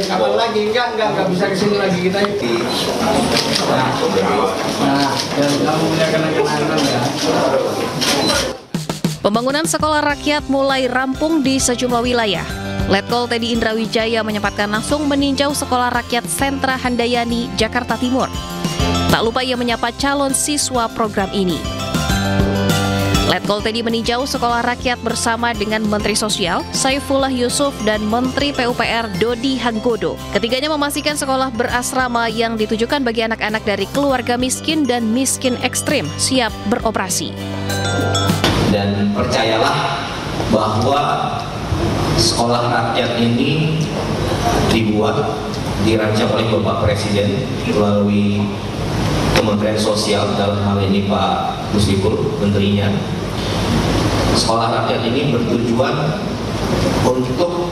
kapan lagi? Enggak bisa kesini lagi kita. Nah, kamu punya kenang-kenangan ya. Pembangunan sekolah rakyat mulai rampung di sejumlah wilayah. Letkol Teddy Indrawijaya menyempatkan langsung meninjau sekolah rakyat Sentra Handayani, Jakarta Timur. Tak lupa ia menyapa calon siswa program ini. Letkol Teddy meninjau sekolah rakyat bersama dengan Menteri Sosial, Saifullah Yusuf, dan Menteri PUPR, Dodi Hanggodo. Ketiganya memastikan sekolah berasrama yang ditujukan bagi anak-anak dari keluarga miskin dan miskin ekstrim siap beroperasi. Dan percayalah bahwa sekolah rakyat ini dirancang oleh Bapak Presiden melalui Kementerian Sosial, dalam hal ini Pak Musibur, menterinya. Sekolah rakyat ini bertujuan untuk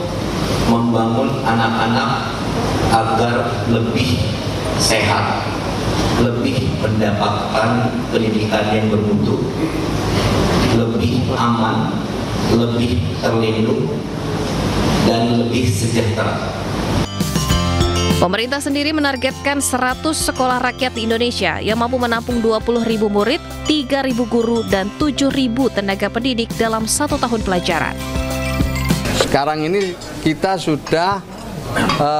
membangun anak-anak agar lebih sehat, lebih mendapatkan pendidikan yang bermutu, lebih aman, lebih terlindung, dan lebih sejahtera. Pemerintah sendiri menargetkan 100 sekolah rakyat di Indonesia yang mampu menampung 20.000 murid, 3.000 guru, dan 7.000 tenaga pendidik dalam 1 tahun pelajaran. Sekarang ini kita sudah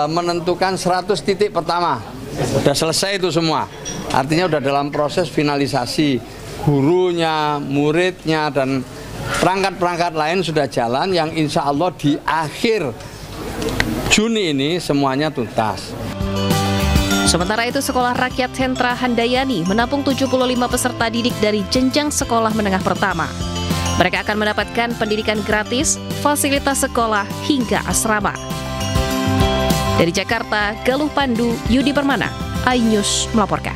menentukan 100 titik pertama. Sudah selesai itu semua. Artinya sudah dalam proses finalisasi. Gurunya, muridnya, dan perangkat-perangkat lain sudah jalan yang insya Allah di akhir Juni ini semuanya tuntas. Sementara itu, Sekolah Rakyat Sentra Handayani menampung 75 peserta didik dari jenjang sekolah menengah pertama. Mereka akan mendapatkan pendidikan gratis, fasilitas sekolah, hingga asrama. Dari Jakarta, Galuh Pandu, Yudi Permana, iNews melaporkan.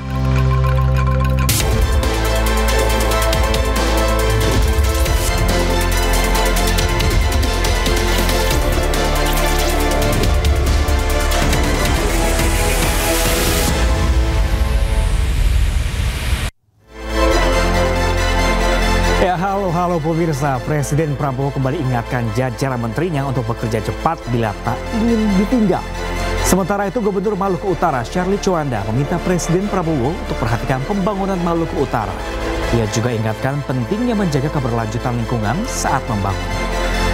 Ya, halo pemirsa. Presiden Prabowo kembali ingatkan jajaran menterinya untuk bekerja cepat bila tak ingin ditinggal. Sementara itu, Gubernur Maluku Utara, Syarli Juanda, meminta Presiden Prabowo untuk perhatikan pembangunan Maluku Utara. Ia juga ingatkan pentingnya menjaga keberlanjutan lingkungan saat membangun.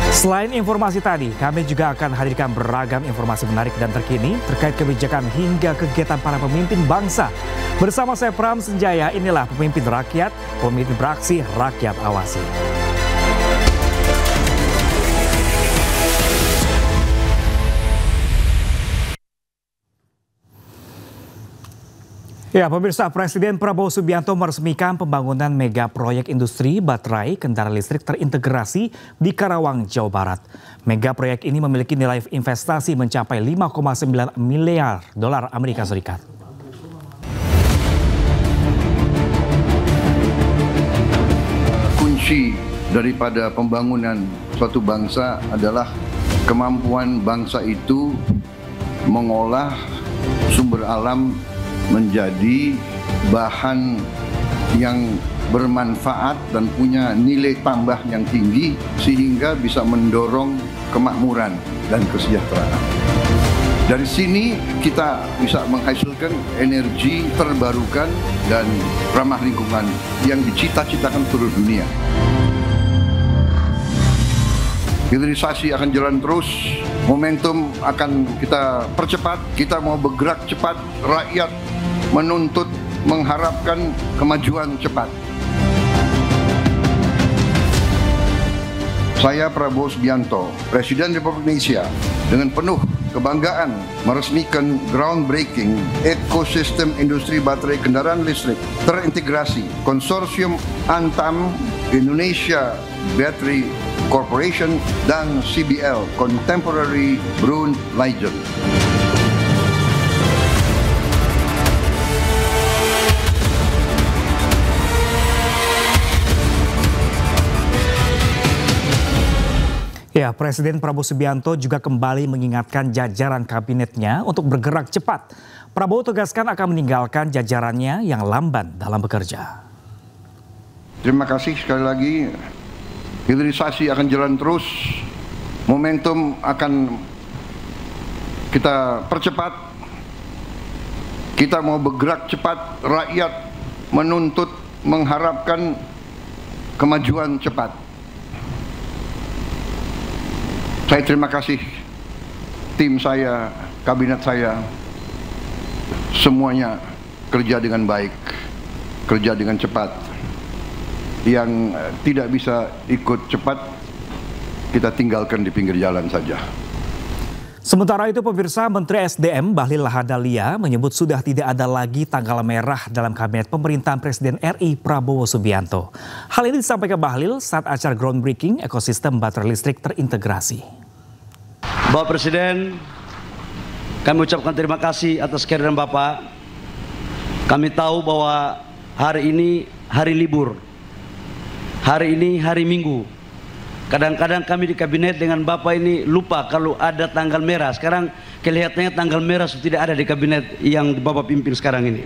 Selain informasi tadi, kami juga akan hadirkan beragam informasi menarik dan terkini terkait kebijakan hingga kegiatan para pemimpin bangsa. Bersama saya Pram Senjaya, inilah Pemimpin Rakyat, pemimpin beraksi, rakyat awasi. Ya, pemirsa, Presiden Prabowo Subianto meresmikan pembangunan mega proyek industri baterai kendaraan listrik terintegrasi di Karawang, Jawa Barat. Mega proyek ini memiliki nilai investasi mencapai 5,9 miliar dolar Amerika Serikat. Kunci daripada pembangunan suatu bangsa adalah kemampuan bangsa itu mengolah sumber alam menjadi bahan yang bermanfaat dan punya nilai tambah yang tinggi sehingga bisa mendorong kemakmuran dan kesejahteraan. Dari sini kita bisa menghasilkan energi terbarukan dan ramah lingkungan yang dicita-citakan seluruh dunia. Hilirisasi akan jalan terus, momentum akan kita percepat, kita mau bergerak cepat, rakyat menuntut, mengharapkan kemajuan cepat. Saya Prabowo Subianto, Presiden Republik Indonesia, dengan penuh kebanggaan meresmikan groundbreaking ekosistem industri baterai kendaraan listrik terintegrasi Konsorsium Antam, Indonesia Battery Corporation, dan CBL Contemporary Brunn Legend. Ya, Presiden Prabowo Subianto juga kembali mengingatkan jajaran kabinetnya untuk bergerak cepat. Prabowo tegaskan akan meninggalkan jajarannya yang lamban dalam bekerja. Terima kasih sekali lagi. Hilirisasi akan jalan terus, momentum akan kita percepat. Kita mau bergerak cepat, rakyat menuntut, mengharapkan kemajuan cepat. Saya terima kasih tim saya, kabinet saya, semuanya kerja dengan baik, kerja dengan cepat. Yang tidak bisa ikut cepat, kita tinggalkan di pinggir jalan saja. Sementara itu pemirsa, Menteri SDM Bahlil Lahadalia menyebut sudah tidak ada lagi tanggal merah dalam kabinet pemerintahan Presiden RI Prabowo Subianto. Hal ini disampaikan Bahlil saat acara groundbreaking ekosistem baterai listrik terintegrasi. Bapak Presiden, kami ucapkan terima kasih atas kehadiran Bapak. Kami tahu bahwa hari ini hari libur, hari ini hari Minggu. Kadang-kadang kami di kabinet dengan Bapak ini lupa kalau ada tanggal merah. Sekarang kelihatannya tanggal merah sudah tidak ada di kabinet yang Bapak pimpin sekarang ini.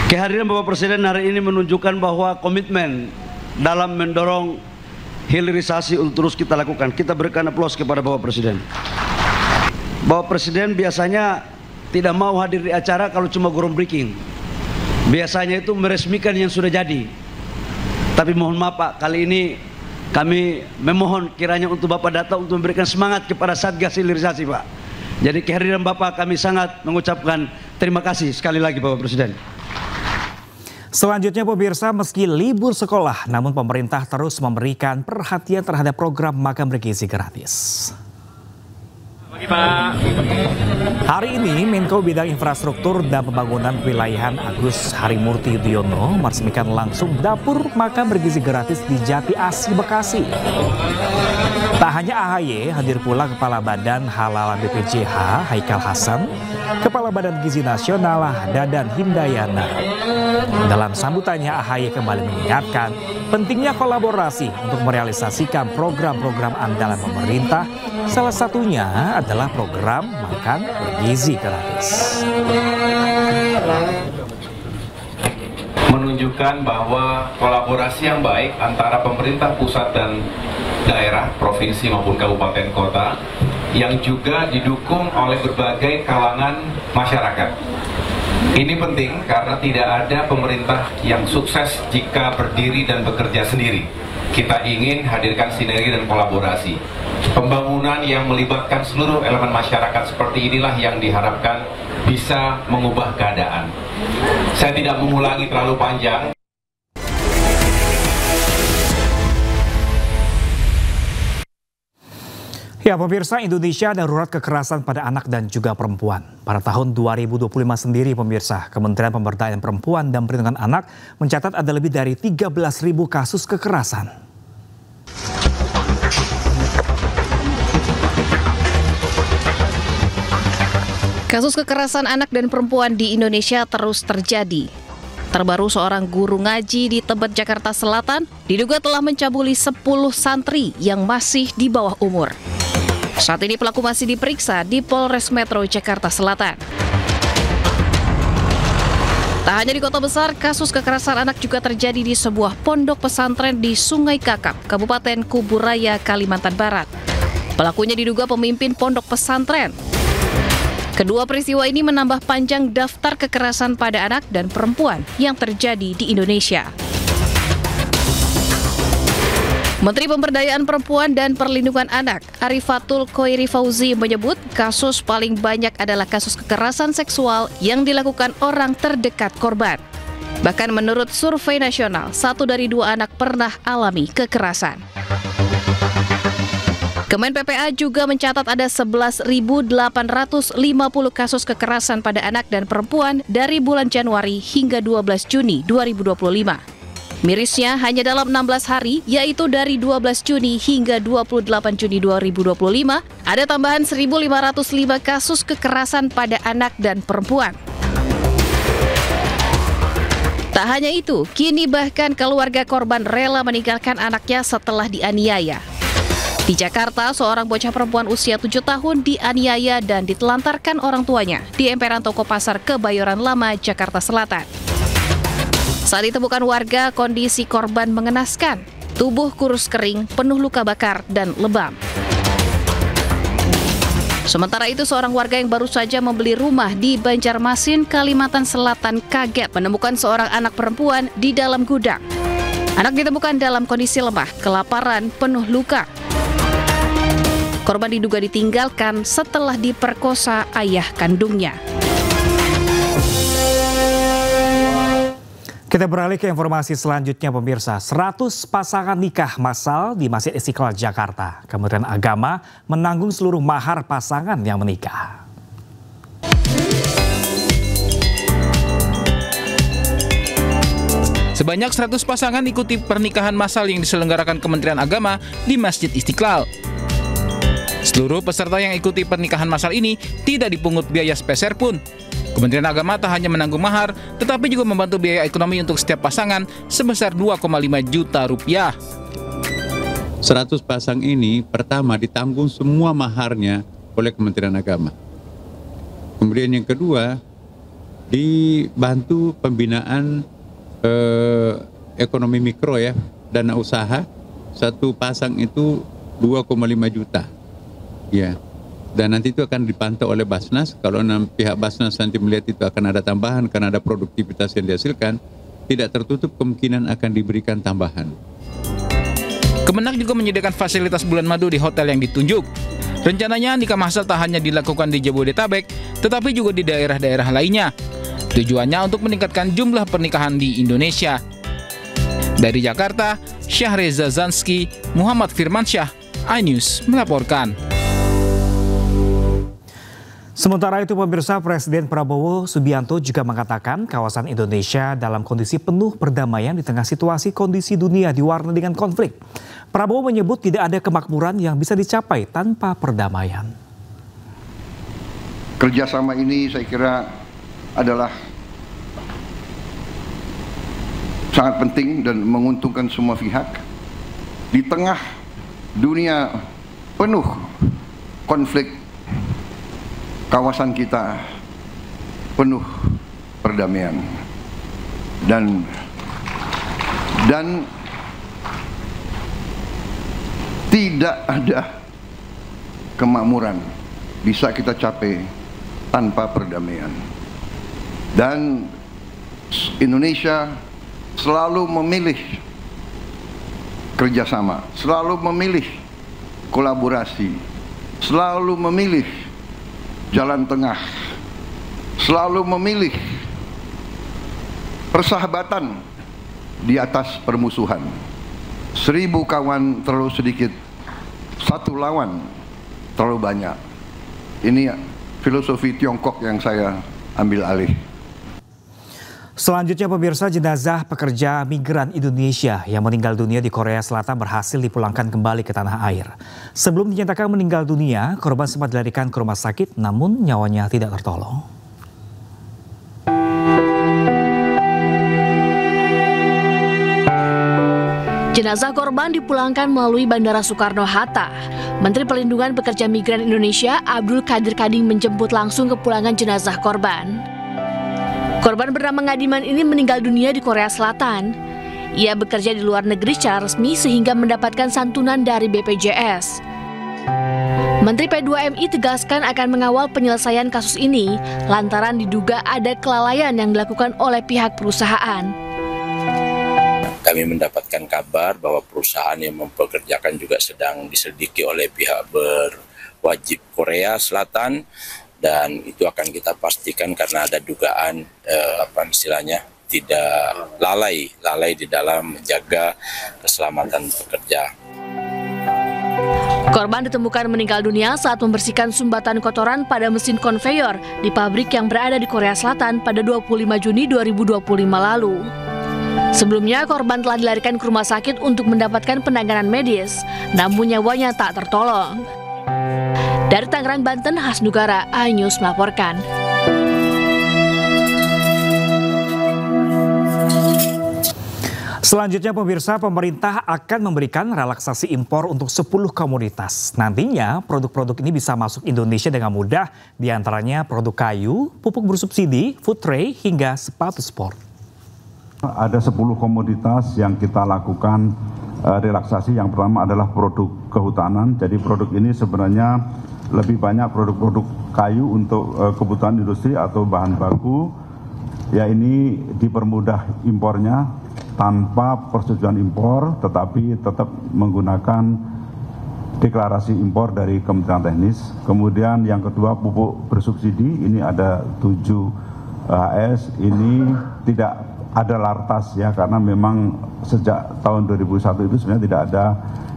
Kehadiran Bapak Presiden hari ini menunjukkan bahwa komitmen dalam mendorong hilirisasi untuk terus kita lakukan. Kita berikan aplaus kepada Bapak Presiden. Bapak Presiden biasanya tidak mau hadir di acara kalau cuma groundbreaking. Biasanya itu meresmikan yang sudah jadi. Tapi mohon maaf Pak, kali ini kami memohon kiranya untuk Bapak datang untuk memberikan semangat kepada Satgas Hilirisasi Pak. Jadi kehadiran Bapak kami sangat mengucapkan terima kasih sekali lagi Bapak Presiden. Selanjutnya pemirsa, meski libur sekolah, namun pemerintah terus memberikan perhatian terhadap program makan bergizi gratis. Hari ini Menko Bidang Infrastruktur dan Pembangunan Wilayahan Agus Harimurti Yudhoyono meresmikan langsung dapur makan bergizi gratis di Jati Asih, Bekasi. Tak hanya AHY, hadir pula Kepala Badan Halal BPJH Haikal Hasan, Kepala Badan Gizi Nasional Dadan Hindayana. Dalam sambutannya, AHY kembali mengingatkan pentingnya kolaborasi untuk merealisasikan program-program andalan pemerintah. Salah satunya adalah program makan bergizi gratis. Menunjukkan bahwa kolaborasi yang baik antara pemerintah pusat dan daerah, provinsi maupun kabupaten kota yang juga didukung oleh berbagai kalangan masyarakat. Ini penting karena tidak ada pemerintah yang sukses jika berdiri dan bekerja sendiri. Kita ingin hadirkan sinergi dan kolaborasi. Pembangunan yang melibatkan seluruh elemen masyarakat seperti inilah yang diharapkan bisa mengubah keadaan. Saya tidak mengulangi terlalu panjang. Ya pemirsa, Indonesia darurat kekerasan pada anak dan juga perempuan. Pada tahun 2025 sendiri pemirsa, Kementerian Pemberdayaan Perempuan dan Perlindungan Anak mencatat ada lebih dari 13.000 kasus kekerasan. Kasus kekerasan anak dan perempuan di Indonesia terus terjadi. Terbaru seorang guru ngaji di Tebet, Jakarta Selatan diduga telah mencabuli 10 santri yang masih di bawah umur. Saat ini pelaku masih diperiksa di Polres Metro Jakarta Selatan. Tak hanya di kota besar, kasus kekerasan anak juga terjadi di sebuah pondok pesantren di Sungai Kakap, Kabupaten Kuburaya, Kalimantan Barat. Pelakunya diduga pemimpin pondok pesantren. Kedua peristiwa ini menambah panjang daftar kekerasan pada anak dan perempuan yang terjadi di Indonesia. Menteri Pemberdayaan Perempuan dan Perlindungan Anak, Arifatul Khoiri Fauzi menyebut kasus paling banyak adalah kasus kekerasan seksual yang dilakukan orang terdekat korban. Bahkan menurut survei nasional, 1 dari 2 anak pernah alami kekerasan. Kemen PPA juga mencatat ada 11.850 kasus kekerasan pada anak dan perempuan dari bulan Januari hingga 12 Juni 2025. Mirisnya hanya dalam 16 hari, yaitu dari 12 Juni hingga 28 Juni 2025, ada tambahan 1.505 kasus kekerasan pada anak dan perempuan. Tak hanya itu, kini bahkan keluarga korban rela meninggalkan anaknya setelah dianiaya. Di Jakarta, seorang bocah perempuan usia 7 tahun dianiaya dan ditelantarkan orang tuanya di emperan toko pasar Kebayoran Lama, Jakarta Selatan. Saat ditemukan warga, kondisi korban mengenaskan. Tubuh kurus kering, penuh luka bakar dan lebam. Sementara itu, seorang warga yang baru saja membeli rumah di Banjarmasin, Kalimantan Selatan kaget menemukan seorang anak perempuan di dalam gudang. Anak ditemukan dalam kondisi lemah, kelaparan, penuh luka. Korban diduga ditinggalkan setelah diperkosa ayah kandungnya. Kita beralih ke informasi selanjutnya pemirsa. 100 pasangan nikah massal di Masjid Istiqlal Jakarta. Kementerian Agama menanggung seluruh mahar pasangan yang menikah. Sebanyak 100 pasangan ikuti pernikahan massal yang diselenggarakan Kementerian Agama di Masjid Istiqlal. Seluruh peserta yang ikuti pernikahan massal ini tidak dipungut biaya sepeser pun. Kementerian Agama tak hanya menanggung mahar, tetapi juga membantu biaya ekonomi untuk setiap pasangan sebesar 2,5 juta rupiah. 100 pasang ini pertama ditanggung semua maharnya oleh Kementerian Agama. Kemudian yang kedua, dibantu pembinaan ekonomi mikro ya, dana usaha. Satu pasang itu 2,5 juta. Ya. Dan nanti itu akan dipantau oleh Basnas. Kalau pihak Basnas nanti melihat itu akan ada tambahan karena ada produktivitas yang dihasilkan, tidak tertutup kemungkinan akan diberikan tambahan. Kemenak juga menyediakan fasilitas bulan madu di hotel yang ditunjuk. Rencananya nikah massal tak hanya dilakukan di Jabodetabek, tetapi juga di daerah-daerah lainnya. Tujuannya untuk meningkatkan jumlah pernikahan di Indonesia. Dari Jakarta, Syahreza Zanski, Muhammad Firmansyah, iNews melaporkan. Sementara itu pemirsa, Presiden Prabowo Subianto juga mengatakan kawasan Indonesia dalam kondisi penuh perdamaian di tengah situasi kondisi dunia diwarnai dengan konflik. Prabowo menyebut tidak ada kemakmuran yang bisa dicapai tanpa perdamaian. Kerjasama ini saya kira adalah sangat penting dan menguntungkan semua pihak. Di tengah dunia penuh konflik, kawasan kita penuh perdamaian dan tidak ada kemakmuran bisa kita capai tanpa perdamaian. Dan Indonesia selalu memilih kerjasama, selalu memilih kolaborasi, selalu memilih jalan tengah, selalu memilih persahabatan di atas permusuhan. 1000 kawan terlalu sedikit, 1 lawan terlalu banyak. Ini filosofi Tiongkok yang saya ambil alih. Selanjutnya pemirsa, jenazah pekerja migran Indonesia yang meninggal dunia di Korea Selatan berhasil dipulangkan kembali ke tanah air. Sebelum dinyatakan meninggal dunia, korban sempat dilarikan ke rumah sakit namun nyawanya tidak tertolong. Jenazah korban dipulangkan melalui Bandara Soekarno-Hatta. Menteri Perlindungan Pekerja Migran Indonesia Abdul Qadir Kading menjemput langsung kepulangan jenazah korban. Korban bernama Ngadiman ini meninggal dunia di Korea Selatan. Ia bekerja di luar negeri secara resmi sehingga mendapatkan santunan dari BPJS. Menteri P2MI tegaskan akan mengawal penyelesaian kasus ini lantaran diduga ada kelalaian yang dilakukan oleh pihak perusahaan. Kami mendapatkan kabar bahwa perusahaan yang mempekerjakan juga sedang diselidiki oleh pihak berwajib Korea Selatan. Dan itu akan kita pastikan karena ada dugaan tidak lalai di dalam menjaga keselamatan pekerja. Korban ditemukan meninggal dunia saat membersihkan sumbatan kotoran pada mesin konveyor di pabrik yang berada di Korea Selatan pada 25 Juni 2025 lalu. Sebelumnya korban telah dilarikan ke rumah sakit untuk mendapatkan penanganan medis, namun nyawanya tak tertolong. Dari Tangerang, Banten, Hasnugara, iNews melaporkan. Selanjutnya pemirsa, pemerintah akan memberikan relaksasi impor untuk 10 komoditas. Nantinya produk-produk ini bisa masuk Indonesia dengan mudah, diantaranya produk kayu, pupuk bersubsidi, food tray, hingga sepatu sport. Ada 10 komoditas yang kita lakukan relaksasi. Yang pertama adalah produk kehutanan. Jadi produk ini sebenarnya lebih banyak produk-produk kayu untuk kebutuhan industri atau bahan baku, ya ini dipermudah impornya tanpa persetujuan impor, tetapi tetap menggunakan deklarasi impor dari Kementerian Teknis. Kemudian yang kedua, pupuk bersubsidi, ini ada 7 HS, ini tidak ada lartas ya, karena memang sejak tahun 2001 itu sebenarnya tidak ada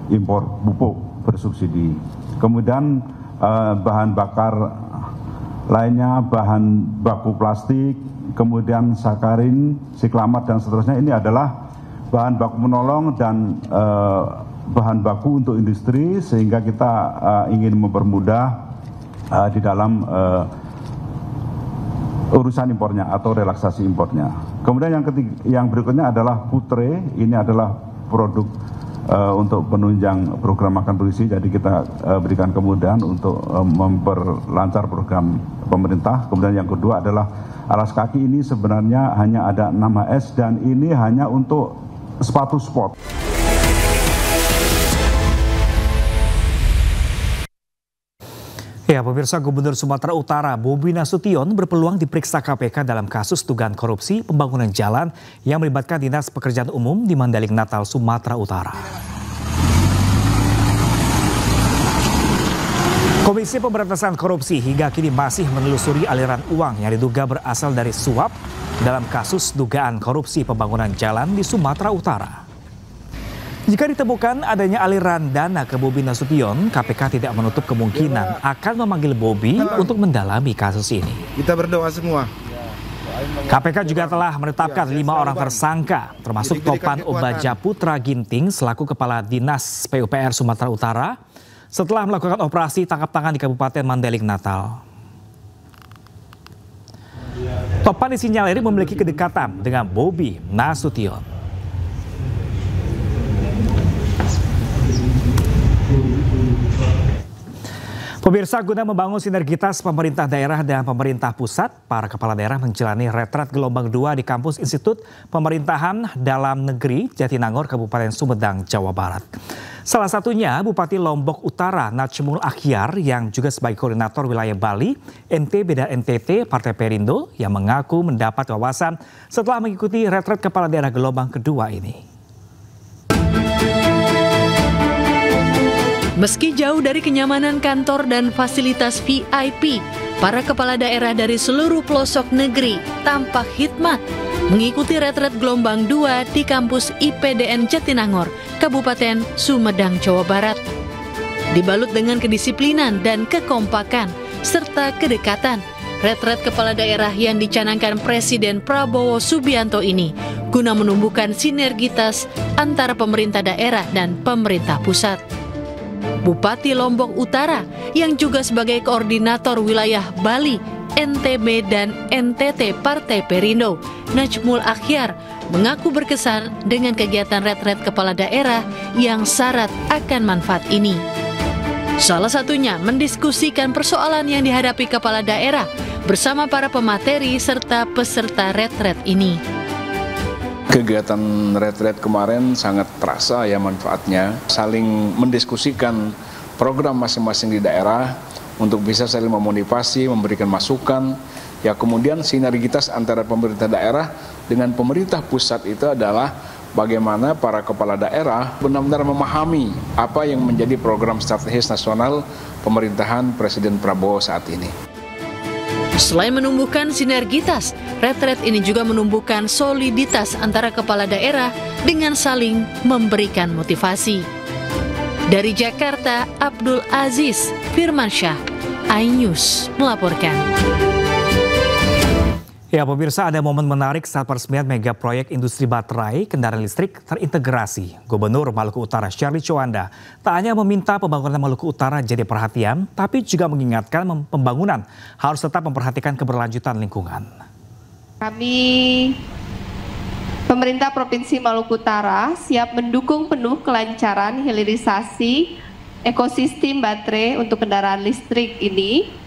impor pupuk bersubsidi. Kemudian bahan bakar lainnya, bahan baku plastik, kemudian sakarin, siklamat dan seterusnya, ini adalah bahan baku menolong dan bahan baku untuk industri, sehingga kita ingin mempermudah di dalam urusan impornya atau relaksasi impornya. Kemudian yang berikutnya adalah putre, ini adalah produk untuk penunjang program makan bergizi, jadi kita berikan kemudahan untuk memperlancar program pemerintah. Kemudian yang kedua adalah alas kaki, ini sebenarnya hanya ada 6 HS dan ini hanya untuk sepatu sport. Ya, pemirsa, Gubernur Sumatera Utara Bobi Nasution berpeluang diperiksa KPK dalam kasus dugaan korupsi pembangunan jalan yang melibatkan Dinas Pekerjaan Umum di Mandailing Natal, Sumatera Utara. Komisi Pemberantasan Korupsi hingga kini masih menelusuri aliran uang yang diduga berasal dari suap dalam kasus dugaan korupsi pembangunan jalan di Sumatera Utara. Jika ditemukan adanya aliran dana ke Bobi Nasution, KPK tidak menutup kemungkinan akan memanggil Bobi untuk mendalami kasus ini. Kita berdoa semua. KPK juga telah menetapkan 5 orang tersangka, termasuk Topan Obaja Putra Ginting selaku Kepala Dinas PUPR Sumatera Utara, setelah melakukan operasi tangkap tangan di Kabupaten Mandailing Natal. Topan disinyalir memiliki kedekatan dengan Bobi Nasution. Pemirsa, guna membangun sinergitas pemerintah daerah dan pemerintah pusat, para kepala daerah menjalani retret gelombang 2 di kampus Institut Pemerintahan Dalam Negeri Jatinangor, Kabupaten Sumedang, Jawa Barat. Salah satunya Bupati Lombok Utara Najmul Akhyar yang juga sebagai koordinator wilayah Bali, NTB dan NTT Partai Perindo yang mengaku mendapat wawasan setelah mengikuti retret kepala daerah gelombang kedua ini. Meski jauh dari kenyamanan kantor dan fasilitas VIP, para kepala daerah dari seluruh pelosok negeri tampak hikmat mengikuti retret gelombang 2 di kampus IPDN Jatinangor, Kabupaten Sumedang, Jawa Barat. Dibalut dengan kedisiplinan dan kekompakan serta kedekatan, retret kepala daerah yang dicanangkan Presiden Prabowo Subianto ini guna menumbuhkan sinergitas antara pemerintah daerah dan pemerintah pusat. Bupati Lombok Utara yang juga sebagai koordinator wilayah Bali, NTB dan NTT Partai Perindo, Najmul Akhyar, mengaku berkesan dengan kegiatan retret kepala daerah yang syarat akan manfaat ini. Salah satunya mendiskusikan persoalan yang dihadapi kepala daerah bersama para pemateri serta peserta retret ini. Kegiatan retret kemarin sangat terasa ya manfaatnya, saling mendiskusikan program masing-masing di daerah untuk bisa saling memotivasi, memberikan masukan. Ya, kemudian sinergitas antara pemerintah daerah dengan pemerintah pusat itu adalah bagaimana para kepala daerah benar-benar memahami apa yang menjadi program strategis nasional pemerintahan Presiden Prabowo saat ini. Selain menumbuhkan sinergitas, retret ini juga menumbuhkan soliditas antara kepala daerah dengan saling memberikan motivasi. Dari Jakarta, Abdul Aziz Firmansyah, iNews melaporkan. Ya, pemirsa, ada momen menarik saat peresmian mega proyek industri baterai kendaraan listrik terintegrasi. Gubernur Maluku Utara Sherly Chowanda tak hanya meminta pembangunan Maluku Utara jadi perhatian, tapi juga mengingatkan pembangunan harus tetap memperhatikan keberlanjutan lingkungan. Kami, pemerintah Provinsi Maluku Utara, siap mendukung penuh kelancaran hilirisasi ekosistem baterai untuk kendaraan listrik ini.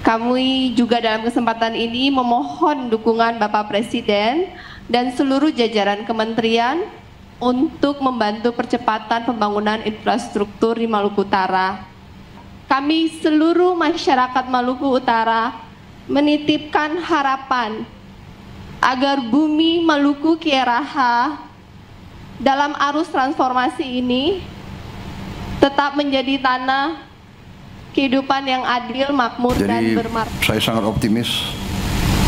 Kami juga dalam kesempatan ini memohon dukungan Bapak Presiden dan seluruh jajaran kementerian untuk membantu percepatan pembangunan infrastruktur di Maluku Utara. kami seluruh masyarakat Maluku Utara menitipkan harapan agar bumi Maluku Kieraha dalam arus transformasi ini tetap menjadi tanah kehidupan yang adil, makmur, dan bermartabat. Saya sangat optimis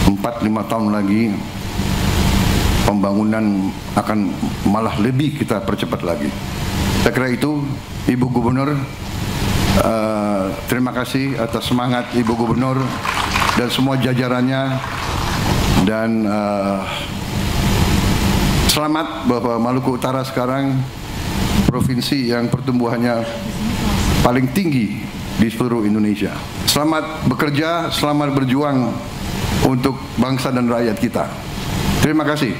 4-5 tahun lagi pembangunan akan malah lebih kita percepat lagi. Saya kira itu, Ibu Gubernur, terima kasih atas semangat Ibu Gubernur dan semua jajarannya, dan selamat bahwa Maluku Utara sekarang provinsi yang pertumbuhannya paling tinggi di seluruh Indonesia. Selamat bekerja, selamat berjuang untuk bangsa dan rakyat kita. Terima kasih.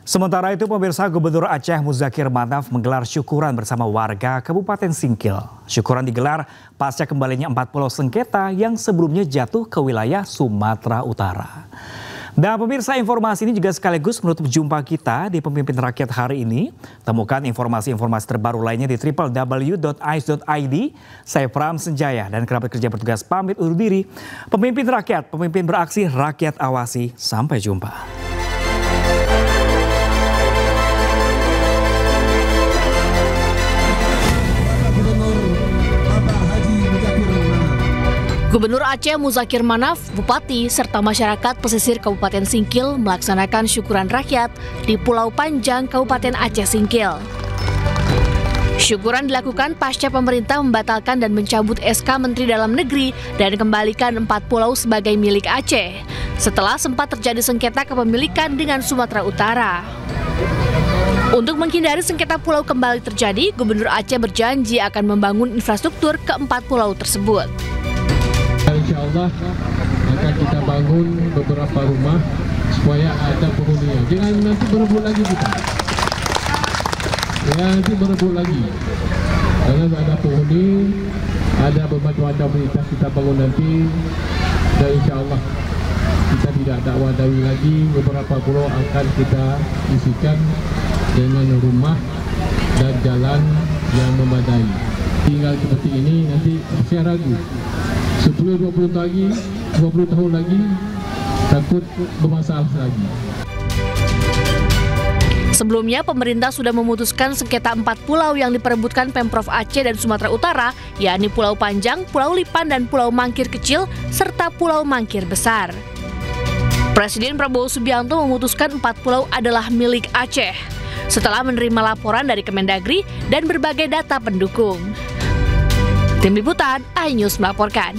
Sementara itu, pemirsa, Gubernur Aceh Muzakir Manaf menggelar syukuran bersama warga Kabupaten Singkil. Syukuran digelar pasca kembalinya 4 pulau sengketa yang sebelumnya jatuh ke wilayah Sumatera Utara. Dan pemirsa, informasi ini juga sekaligus menutup jumpa kita di Pemimpin Rakyat hari ini. Temukan informasi-informasi terbaru lainnya di www.ais.id. Saya Pram Senjaya dan kerabat kerja bertugas pamit undur diri. Pemimpin Rakyat, pemimpin beraksi, rakyat awasi. Sampai jumpa. Gubernur Aceh Muzakir Manaf, Bupati, serta masyarakat pesisir Kabupaten Singkil melaksanakan syukuran rakyat di Pulau Panjang, Kabupaten Aceh Singkil. Syukuran dilakukan pasca pemerintah membatalkan dan mencabut SK Menteri Dalam Negeri dan kembalikan 4 pulau sebagai milik Aceh, setelah sempat terjadi sengketa kepemilikan dengan Sumatera Utara. Untuk menghindari sengketa pulau kembali terjadi, Gubernur Aceh berjanji akan membangun infrastruktur ke 4 pulau tersebut. Insya Allah akan kita bangun beberapa rumah supaya ada penghuninya. Jangan nanti berebut lagi kita. Ya, nanti berebut lagi. Karena ada penghuni, ada bermacam-macam berita kita bangun nanti. Dan insya Allah kita tidak dakwa-dakwi lagi. Beberapa pulau akan kita isikan dengan rumah dan jalan yang memadai. Tinggal seperti ini nanti saya ragu. 10-20 tahun lagi takut bermasalah lagi. Sebelumnya, pemerintah sudah memutuskan sengketa 4 pulau yang diperebutkan Pemprov Aceh dan Sumatera Utara, yakni Pulau Panjang, Pulau Lipan, dan Pulau Mangkir Kecil, serta Pulau Mangkir Besar. Presiden Prabowo Subianto memutuskan 4 pulau adalah milik Aceh, setelah menerima laporan dari Kemendagri dan berbagai data pendukung. Tim Liputan, iNews melaporkan.